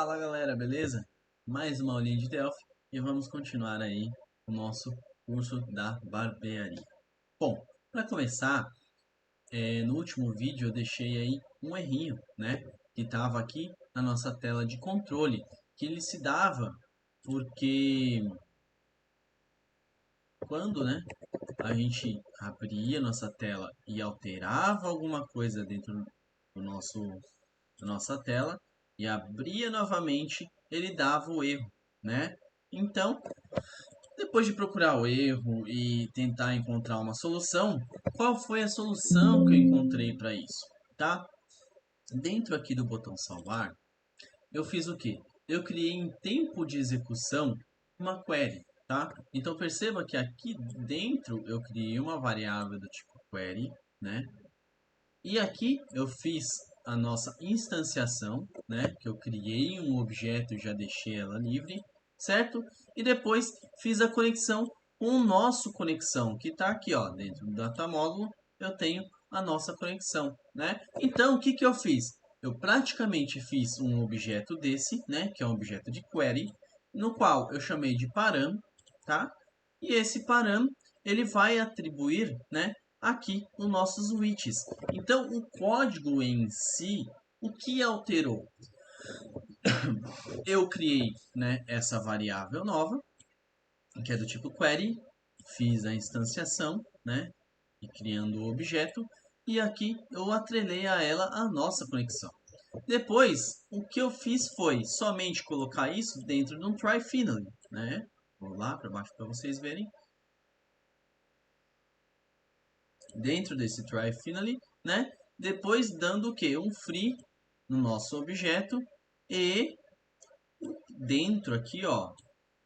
Fala galera, beleza? Mais uma aulinha de Delphi e vamos continuar aí o nosso curso da barbearia. Bom, para começar, no último vídeo eu deixei aí um errinho, né? Que estava aqui na nossa tela de controle, que ele se dava porque quando, né, a gente abria nossa tela e alterava alguma coisa dentro do da nossa tela e abria novamente, ele dava o erro, né? Então, depois de procurar o erro e tentar encontrar uma solução, qual foi a solução que eu encontrei para isso, tá? Dentro aqui do botão salvar, eu fiz o quê? Eu criei em tempo de execução uma query, tá? Então perceba que aqui dentro eu criei uma variável do tipo query, né? E aqui eu fiz a nossa instanciação, né? Que eu criei um objeto e já deixei ela livre, certo? E depois fiz a conexão com o nosso conexão, que está aqui, ó, dentro do data módulo, eu tenho a nossa conexão, né? Então, o que que eu fiz? Eu praticamente fiz um objeto desse, né? Que é um objeto de query, no qual eu chamei de param, tá? E esse param, ele vai atribuir, né? Aqui os nossos widgets. Então, o código em si, o que alterou? Eu criei, né, essa variável nova, que é do tipo query, fiz a instanciação, né, e criando o objeto, e aqui eu atrelei a ela a nossa conexão. Depois, o que eu fiz foi somente colocar isso dentro de um try finally, né? Vou lá para baixo para vocês verem. Dentro desse try finally, né? Depois dando o que? Um free no nosso objeto e dentro aqui, ó,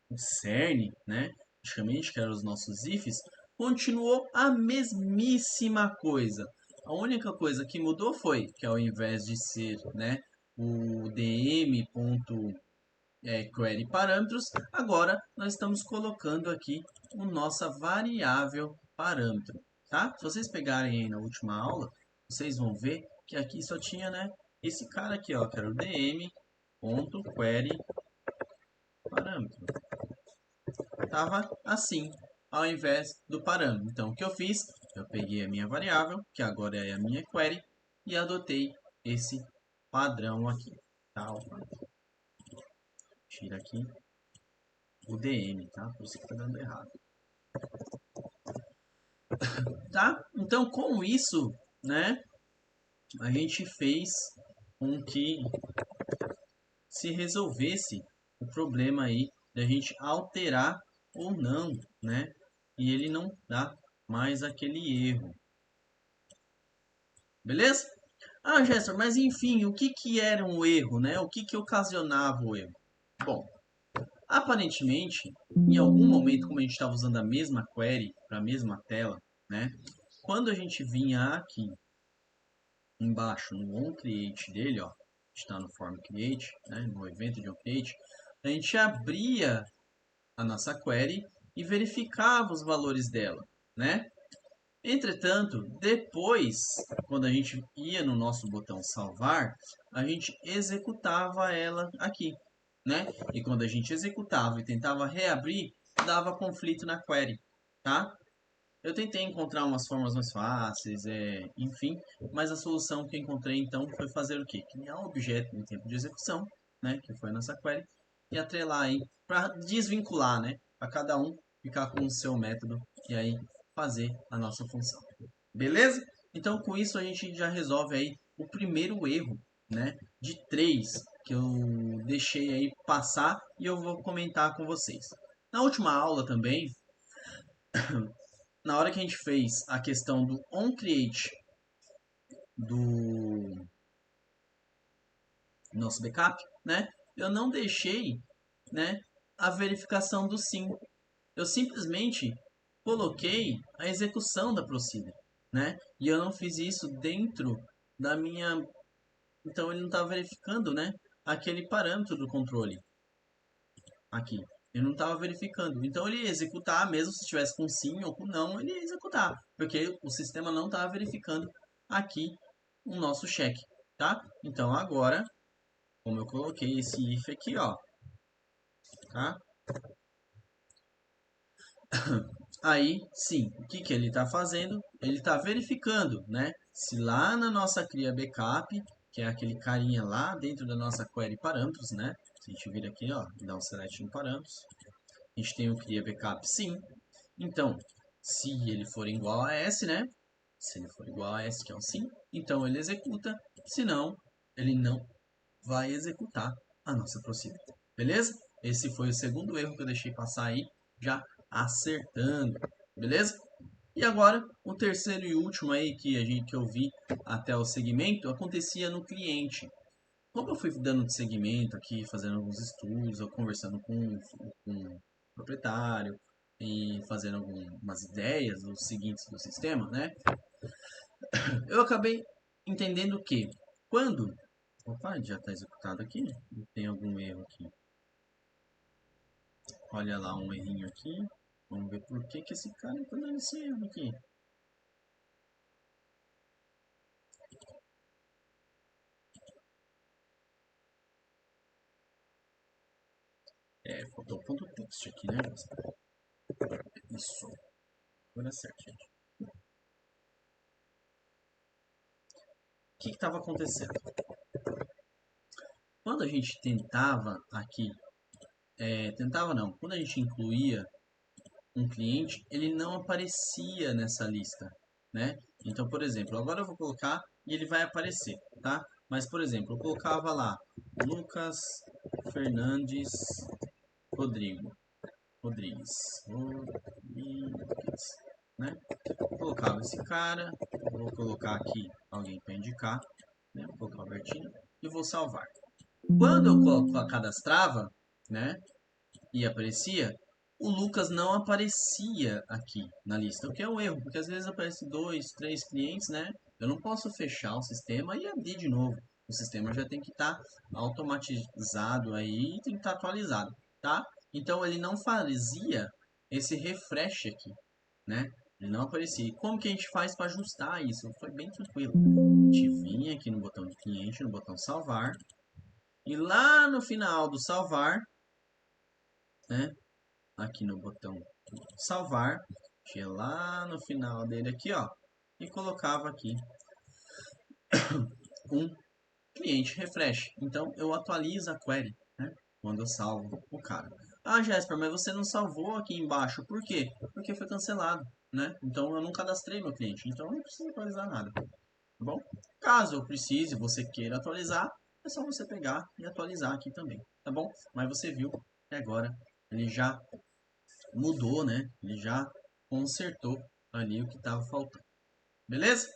o cerne, né? Praticamente que eram os nossos ifs, continuou a mesmíssima coisa. A única coisa que mudou foi que ao invés de ser, né, o dm.query parâmetros, agora nós estamos colocando aqui a nossa variável parâmetro, tá? Se vocês pegarem aí na última aula, vocês vão ver que aqui só tinha, né, esse cara aqui, ó, que era o dm.query parâmetro. Tava assim, ao invés do parâmetro. Então, o que eu fiz? Eu peguei a minha variável, que agora é a minha query, e adotei esse padrão aqui, tá? Tira aqui o DM, tá? Por isso que tá dando errado. Tá? Então, com isso, né, a gente fez com que se resolvesse o problema aí da gente alterar ou não, né? E ele não dá mais aquele erro. Beleza? Ah, Gerson, mas enfim, o que que era um erro, né? O que que ocasionava o erro? Bom, aparentemente, em algum momento, como a gente estava usando a mesma query para a mesma tela, né? Quando a gente vinha aqui embaixo no onCreate dele, ó, está no form create, né, no evento de onCreate, a gente abria a nossa query e verificava os valores dela, né? Entretanto, depois, quando a gente ia no nosso botão salvar, a gente executava ela aqui, né? E quando a gente executava e tentava reabrir, dava conflito na query, tá? Eu tentei encontrar umas formas mais fáceis, enfim, mas a solução que eu encontrei então foi fazer o quê? Criar um objeto em tempo de execução, né, que foi a nossa query, e atrelar aí para desvincular, né, para cada um ficar com o seu método e aí fazer a nossa função. Beleza? Então com isso a gente já resolve aí o primeiro erro, né, de três que eu deixei aí passar e eu vou comentar com vocês. Na última aula também na hora que a gente fez a questão do onCreate do nosso backup, né? Eu não deixei, né, a verificação do sim. Eu simplesmente coloquei a execução da procedure, né? E eu não fiz isso dentro da minha, então ele não estava verificando, né, aquele parâmetro do controle aqui. Ele não estava verificando. Então ele ia executar, mesmo se estivesse com sim ou com não, ele ia executar. Porque o sistema não estava verificando aqui o nosso cheque, tá? Então agora, como eu coloquei esse if aqui, ó, tá? Aí, sim, o que que ele está fazendo? Ele está verificando, né? Se lá na nossa cria backup, que é aquele carinha lá dentro da nossa query parâmetros, né? Se a gente vir aqui, ó, dá um select no parâmetros, a gente tem o cria backup sim. Então, se ele for igual a S, né? Se ele for igual a S, que é o sim, então ele executa, senão ele não vai executar a nossa procedura. Beleza? Esse foi o segundo erro que eu deixei passar aí, já acertando. Beleza? E agora, o terceiro e último aí que eu vi até o segmento acontecia no cliente. Como eu fui dando de segmento aqui, fazendo alguns estudos, ou conversando com o proprietário e fazendo algumas ideias dos seguintes do sistema, né? Eu acabei entendendo que quando... Opa, já está executado aqui? Tem algum erro aqui? Olha lá, um errinho aqui. Vamos ver por que esse cara está dando esse erro aqui. Faltou o ponto text aqui, né? Isso. Agora certo, gente. O que estava acontecendo? Quando a gente tentava aqui, tentava não, quando a gente incluía um cliente, ele não aparecia nessa lista, né? Então, por exemplo, agora eu vou colocar e ele vai aparecer, tá? Mas, por exemplo, eu colocava lá Lucas Fernandes Rodrigo, Rodrigues, Rodrigues, né? Vou colocar esse cara, vou colocar aqui alguém para indicar, né? Vou colocar o Albertinho e vou salvar. Quando eu cadastrava, né? E aparecia, o Lucas não aparecia aqui na lista, o que é um erro, porque às vezes aparece dois, três clientes, né? Eu não posso fechar o sistema e abrir de novo. O sistema já tem que estar automatizado aí e tem que estar atualizado, tá? Então ele não fazia esse refresh aqui, né? Ele não aparecia. E como que a gente faz para ajustar isso? Foi bem tranquilo. A gente vinha aqui no botão de cliente, no botão salvar, e lá no final do salvar, né? Aqui no botão salvar, tinha lá no final dele aqui, ó, e colocava aqui um cliente refresh. Então eu atualizo a query, né, quando eu salvo o cara. Ah, Jéssica, mas você não salvou aqui embaixo, por quê? Porque foi cancelado, né? Então eu não cadastrei meu cliente, então eu não preciso atualizar nada, tá bom? Caso eu precise, você queira atualizar, é só você pegar e atualizar aqui também, tá bom? Mas você viu que agora ele já mudou, né? Ele já consertou ali o que estava faltando. Beleza?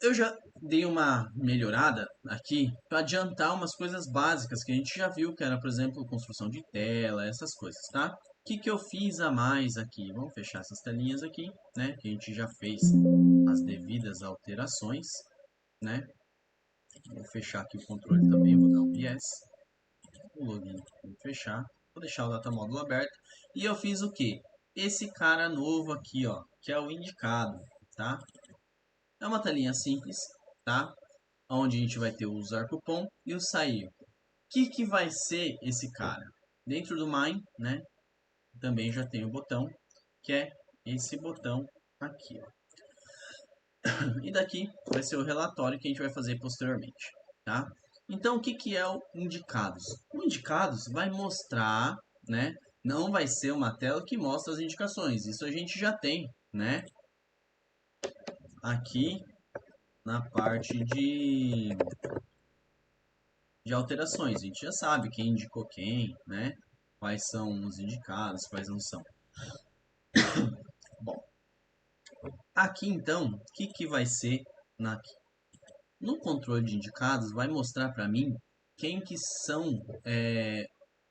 Eu já dei uma melhorada aqui para adiantar umas coisas básicas que a gente já viu, que era, por exemplo, construção de tela, essas coisas, tá? O que que eu fiz a mais aqui? Vamos fechar essas telinhas aqui, né? Que a gente já fez as devidas alterações, né? Vou fechar aqui o controle também, vou dar um yes. O login, vou fechar. Vou deixar o data módulo aberto. E eu fiz o que? Esse cara novo aqui, ó, que é o indicado, tá? É uma telinha simples, tá? Onde a gente vai ter o usar cupom e o sair. O que que vai ser esse cara? Dentro do mine, né? Também já tem o botão, que é esse botão aqui, ó. E daqui vai ser o relatório que a gente vai fazer posteriormente, tá? Então, o que que é o indicados? O indicados vai mostrar, né? Não vai ser uma tela que mostra as indicações. Isso a gente já tem, né? Aqui na parte de alterações. A gente já sabe quem indicou quem, né? Quais são os indicados, quais não são. Bom, aqui então, o que que vai ser no controle de indicados? Vai mostrar para mim quem que são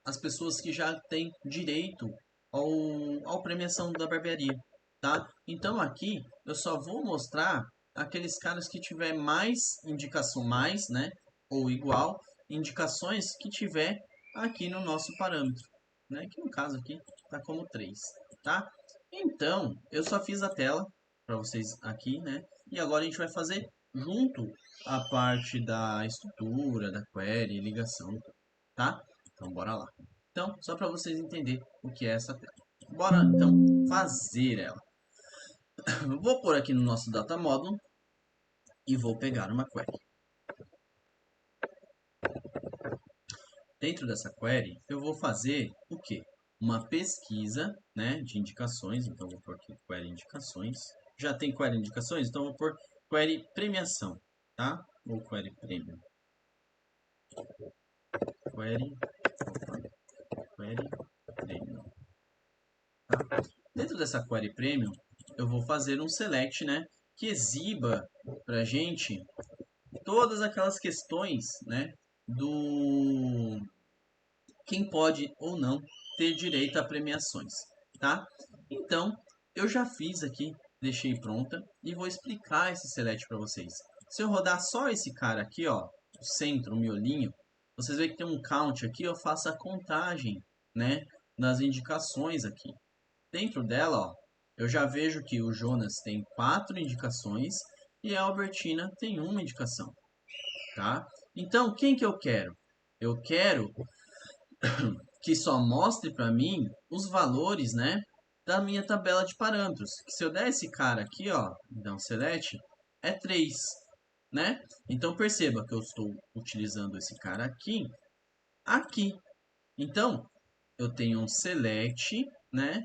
as pessoas que já têm direito ao premiação da barbearia, tá? Então aqui eu só vou mostrar aqueles caras que tiver mais indicação, mais, né? Ou igual indicações que tiver aqui no nosso parâmetro, né? Que no caso aqui tá como 3, tá? Então eu só fiz a tela para vocês aqui, né? E agora a gente vai fazer junto à parte da estrutura, da query, ligação, tá? Então, bora lá. Então, só para vocês entenderem o que é essa tela. Bora, então, fazer ela. Vou pôr aqui no nosso data model e vou pegar uma query. Dentro dessa query, eu vou fazer o quê? Uma pesquisa, né, de indicações. Então, vou pôr aqui query indicações. Já tem query indicações? Então, vou pôr query premiação, tá? Ou query premium. Query, query premium. Tá? Dentro dessa query premium, eu vou fazer um select, né, que exiba para a gente todas aquelas questões, né, do quem pode ou não ter direito a premiações, tá? Então, eu já fiz aqui, deixei pronta e vou explicar esse select para vocês. Se eu rodar só esse cara aqui, ó, o centro, o miolinho, vocês veem que tem um count aqui, eu faço a contagem, né, das indicações aqui. Dentro dela, ó, eu já vejo que o Jonas tem 4 indicações e a Albertina tem uma indicação, tá? Então, quem que eu quero? Eu quero que só mostre para mim os valores, né, da minha tabela de parâmetros. Que se eu der esse cara aqui, ó, então select, é 3, né? Então perceba que eu estou utilizando esse cara aqui, aqui. Então, eu tenho um select, né?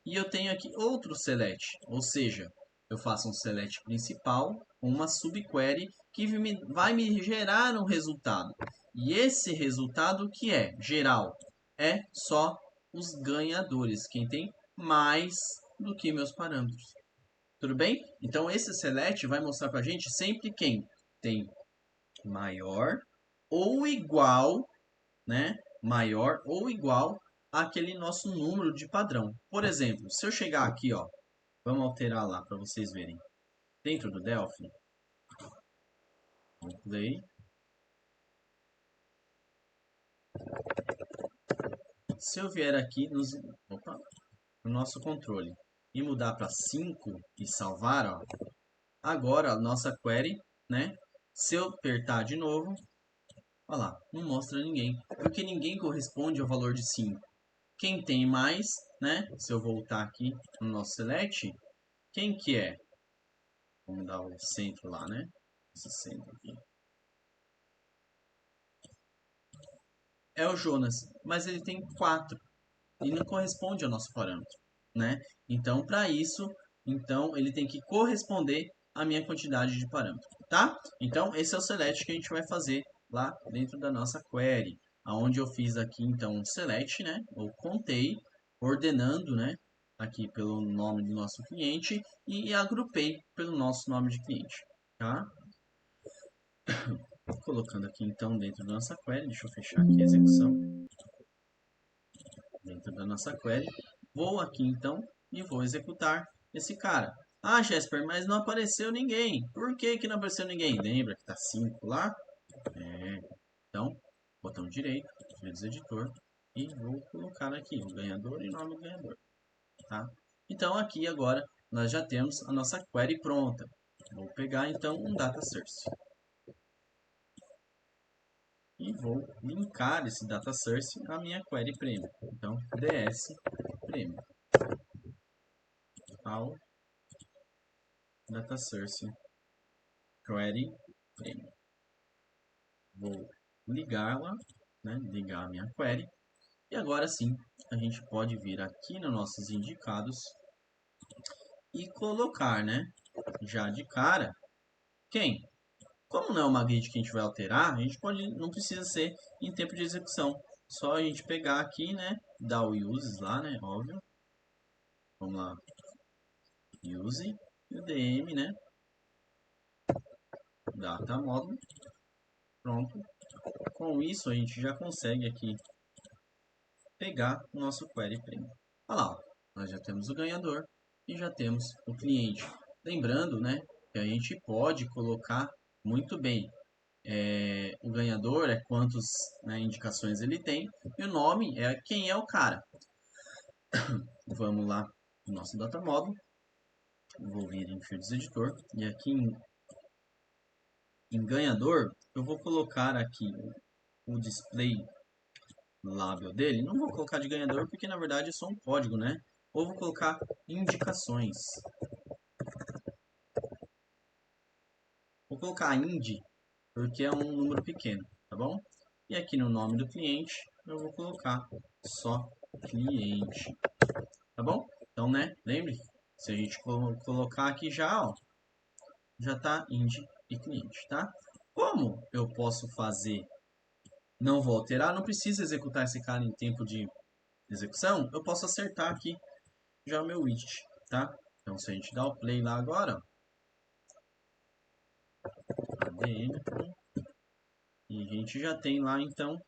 E eu tenho aqui outro select, ou seja, eu faço um select principal com uma subquery que vai me gerar um resultado. E esse resultado que é geral é só os ganhadores, quem tem mais do que meus parâmetros. Tudo bem? Então esse select vai mostrar para a gente sempre quem tem maior ou igual, né? Maior ou igual àquele nosso número de padrão. Por exemplo, se eu chegar aqui, ó, vamos alterar lá para vocês verem. Dentro do Delphi, play. Se eu vier aqui opa, no nosso controle e mudar para 5 e salvar, ó, agora a nossa query, né? Se eu apertar de novo, olha lá, não mostra ninguém, porque ninguém corresponde ao valor de 5. Quem tem mais, né? Se eu voltar aqui no nosso select, quem que é? Vamos dar o centro lá, né? Esse centro aqui. É o Jonas, mas ele tem 4 e não corresponde ao nosso parâmetro, né? Então, para isso, então ele tem que corresponder à minha quantidade de parâmetro, tá? Então, esse é o select que a gente vai fazer lá dentro da nossa query, aonde eu fiz aqui então um select, né? Eu contei, ordenando, né? Aqui pelo nome do nosso cliente e agrupei pelo nosso nome de cliente, tá? Colocando aqui então dentro da nossa query, deixa eu fechar aqui a execução. Dentro da nossa query, vou aqui então e vou executar esse cara. Ah, Jesper, mas não apareceu ninguém. Por que que não apareceu ninguém? Lembra que tá 5 lá? É. Então, botão direito, Fields Editor, e vou colocar aqui o ganhador e nome do ganhador, tá? Então, aqui agora nós já temos a nossa query pronta. Vou pegar então um data source e vou linkar esse data source à minha query premium. Então, ds premium ao data source query premium. Vou ligá-la, né? Ligar a minha query. E agora sim, a gente pode vir aqui nos nossos indicados e colocar, né? Já de cara, quem? Como não é uma grid que a gente vai alterar, a gente pode, não precisa ser em tempo de execução. Só a gente pegar aqui, né? Dar o uses lá, né? Óbvio. Vamos lá. Use e o DM, né? Data model. Pronto. Com isso a gente já consegue aqui pegar o nosso query premium. Olha lá, ó, nós já temos o ganhador e já temos o cliente. Lembrando, né, que a gente pode colocar muito bem. O ganhador é quantas, né, indicações ele tem e o nome é quem é o cara. Vamos lá no nosso data model. Vou vir em Fields Editor e aqui em em ganhador, eu vou colocar aqui o display label dele. Não vou colocar de ganhador porque na verdade é só um código, né? Ou vou colocar indicações. Vou colocar indi porque é um número pequeno, tá bom? E aqui no nome do cliente eu vou colocar só cliente, tá bom? Então, né, lembre, se a gente colocar aqui já, ó, já tá indi e cliente, tá? Como eu posso fazer, não vou alterar, não preciso executar esse cara em tempo de execução, eu posso acertar aqui já o meu widget, tá? Então, se a gente dá o play lá agora, ADN, e a gente já tem lá, então,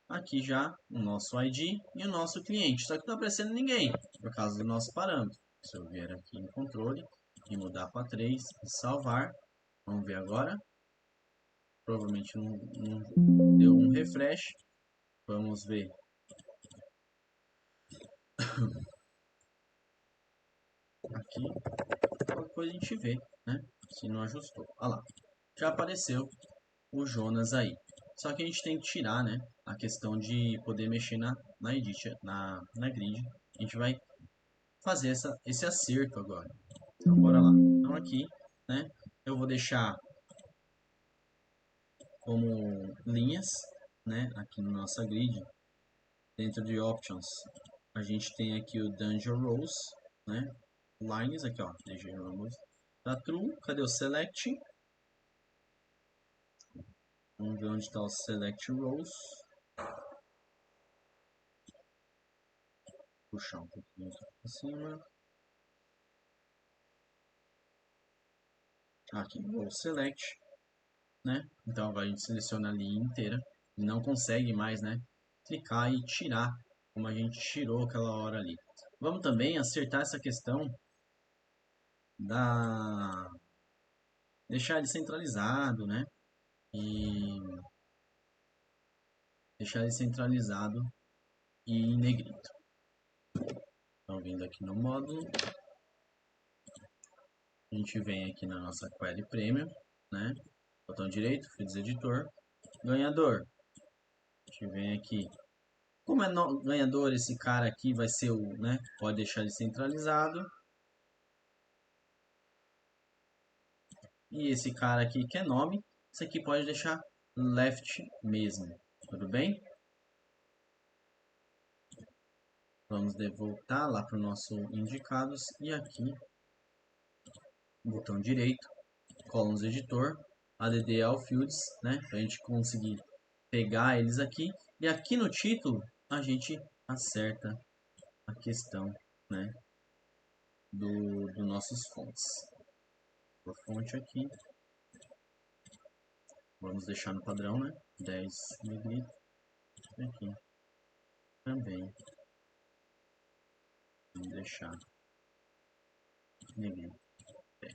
aqui já o nosso ID e o nosso cliente. Só que não está aparecendo ninguém, por causa do nosso parâmetro. Se eu vier aqui em controle e mudar para 3 e salvar, vamos ver agora. Provavelmente não deu um refresh. Vamos ver. Aqui, qualquer coisa a gente vê, né? Se não ajustou. Olha lá, já apareceu o Jonas aí. Só que a gente tem que tirar, né, a questão de poder mexer na edit, na grid. A gente vai fazer esse acerto agora. Então, bora lá. Então, aqui, né, eu vou deixar como linhas, né, aqui na nossa grid. Dentro de Options, a gente tem aqui o Danger Rows, né, Lines, aqui, ó, Danger Rows. Tá true, cadê o Select? Vamos ver onde está o Select Rows. Puxar um pouquinho aqui para cima. Aqui, o Select, né? Então a gente seleciona a linha inteira e não consegue mais, né, clicar e tirar como a gente tirou aquela hora ali. Vamos também acertar essa questão da deixar ele centralizado, né? E deixar ele centralizado e em negrito. Então vindo aqui no módulo, a gente vem aqui na nossa query premium, né? Botão direito, fields editor, ganhador. A gente vem aqui. Como é ganhador, esse cara aqui vai ser o, né? Pode deixar ele centralizado. E esse cara aqui que é nome, isso aqui pode deixar left mesmo. Tudo bem? Vamos voltar lá para o nosso indicados e aqui, botão direito, columns editor, add all fields, né? Para a gente conseguir pegar eles aqui. E aqui no título a gente acerta a questão, né? Do nossos fontes. Por fonte aqui, vamos deixar no padrão, né? 10 negrito. Aqui também vamos deixar negrito 10.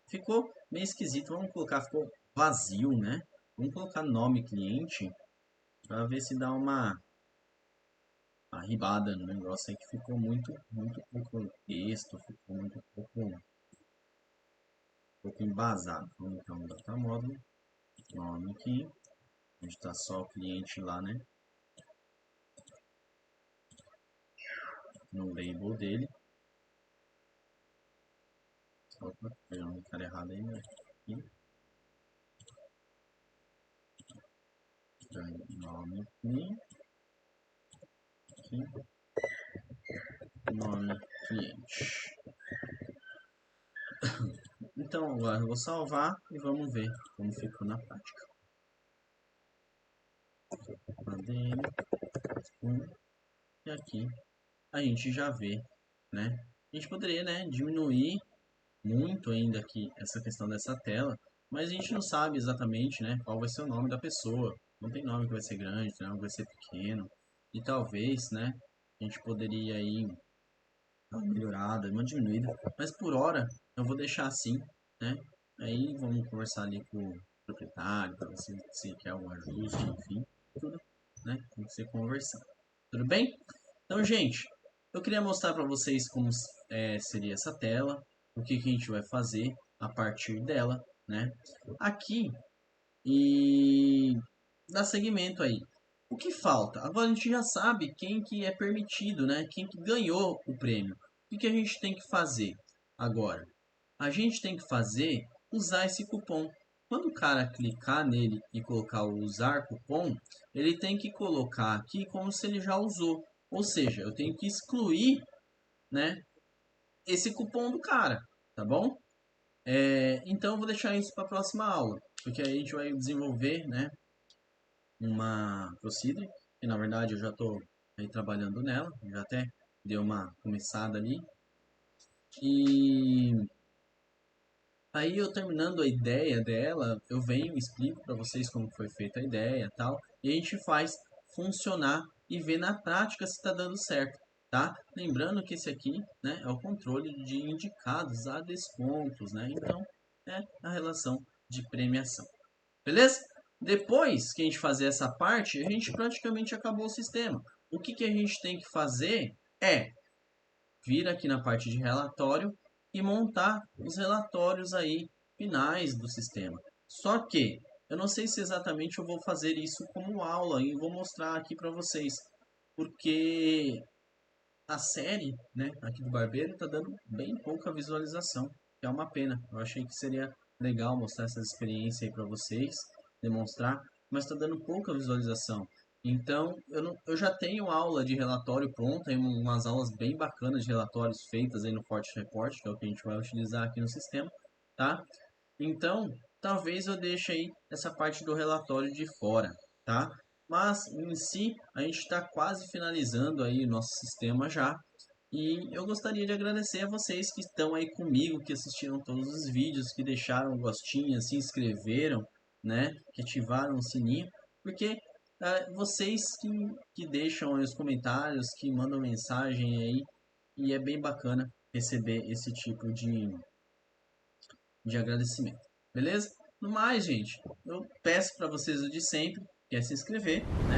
Ficou meio esquisito, vamos colocar, ficou vazio, né? Vamos colocar nome cliente para ver se dá uma arribada no negócio aí que ficou muito pouco texto, ficou muito pouco embasado. Vamos então no data módulo, nome aqui, onde está só o cliente lá, né? No label dele. Opa, pegou um cara errado aí, né? Aqui. Nome aqui. Nome cliente. Então agora eu vou salvar e vamos ver como ficou na prática. ADN 1 e aqui a gente já vê, né? A gente poderia, né, diminuir muito ainda aqui essa questão dessa tela, mas a gente não sabe exatamente, né, qual vai ser o nome da pessoa. Não tem nome que vai ser grande, tem nome que vai ser pequeno. E talvez, né, a gente poderia aí dar uma melhorada, uma diminuída, mas por hora eu vou deixar assim, né? Aí vamos conversar ali com o proprietário para ver se quer algum ajuste, enfim, tudo, né? Tem que ser conversado. Tudo bem? Então, gente, eu queria mostrar para vocês como seria essa tela, o que a gente vai fazer a partir dela, né? Aqui e dar seguimento aí. O que falta? Agora a gente já sabe quem que é permitido, né? Quem que ganhou o prêmio. O que a gente tem que fazer agora? A gente tem que fazer usar esse cupom. Quando o cara clicar nele e colocar o usar cupom, ele tem que colocar aqui como se ele já usou. Ou seja, eu tenho que excluir, né, esse cupom do cara, tá bom? Então eu vou deixar isso para a próxima aula, porque aí a gente vai desenvolver, né, uma procedure, que na verdade eu já estou aí trabalhando nela, já até deu uma começada ali. E aí eu terminando a ideia dela, eu venho e explico para vocês como foi feita a ideia e tal, e a gente faz funcionar e ver na prática se está dando certo, tá? Lembrando que esse aqui, né, é o controle de indicados a descontos, né? Então, é a relação de premiação. Beleza? Depois que a gente fazer essa parte, a gente praticamente acabou o sistema. O que que a gente tem que fazer é vir aqui na parte de relatório e montar os relatórios aí finais do sistema. Só que eu não sei se exatamente eu vou fazer isso como aula e vou mostrar aqui para vocês, porque a série, né, aqui do Barbeiro está dando bem pouca visualização, que é uma pena. Eu achei que seria legal mostrar essa experiência aí para vocês, demonstrar, mas está dando pouca visualização. Então, eu já tenho aula de relatório pronta, tem umas aulas bem bacanas de relatórios feitas aí no Forte Report, que é o que a gente vai utilizar aqui no sistema, tá? Então, talvez eu deixe aí essa parte do relatório de fora, tá? Mas em si, a gente está quase finalizando aí o nosso sistema já. E eu gostaria de agradecer a vocês que estão aí comigo, que assistiram todos os vídeos, que deixaram o gostinho, se inscreveram, né? Que ativaram o sininho, porque vocês que deixam aí os comentários, que mandam mensagem aí, e é bem bacana receber esse tipo de agradecimento. Beleza? No mais, gente, eu peço para vocês o de sempre, que é se inscrever, né?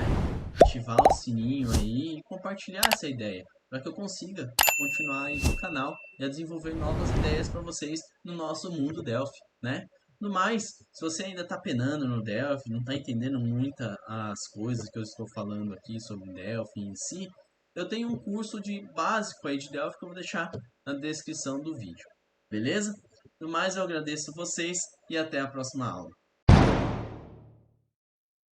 Ativar o sininho aí e compartilhar essa ideia, para que eu consiga continuar aí no canal e a desenvolver novas ideias para vocês no nosso mundo Delphi, né? No mais, se você ainda está penando no Delphi, não está entendendo muita as coisas que eu estou falando aqui sobre Delphi em si, eu tenho um curso de básico aí de Delphi que eu vou deixar na descrição do vídeo. Beleza? No mais, eu agradeço vocês e até a próxima aula.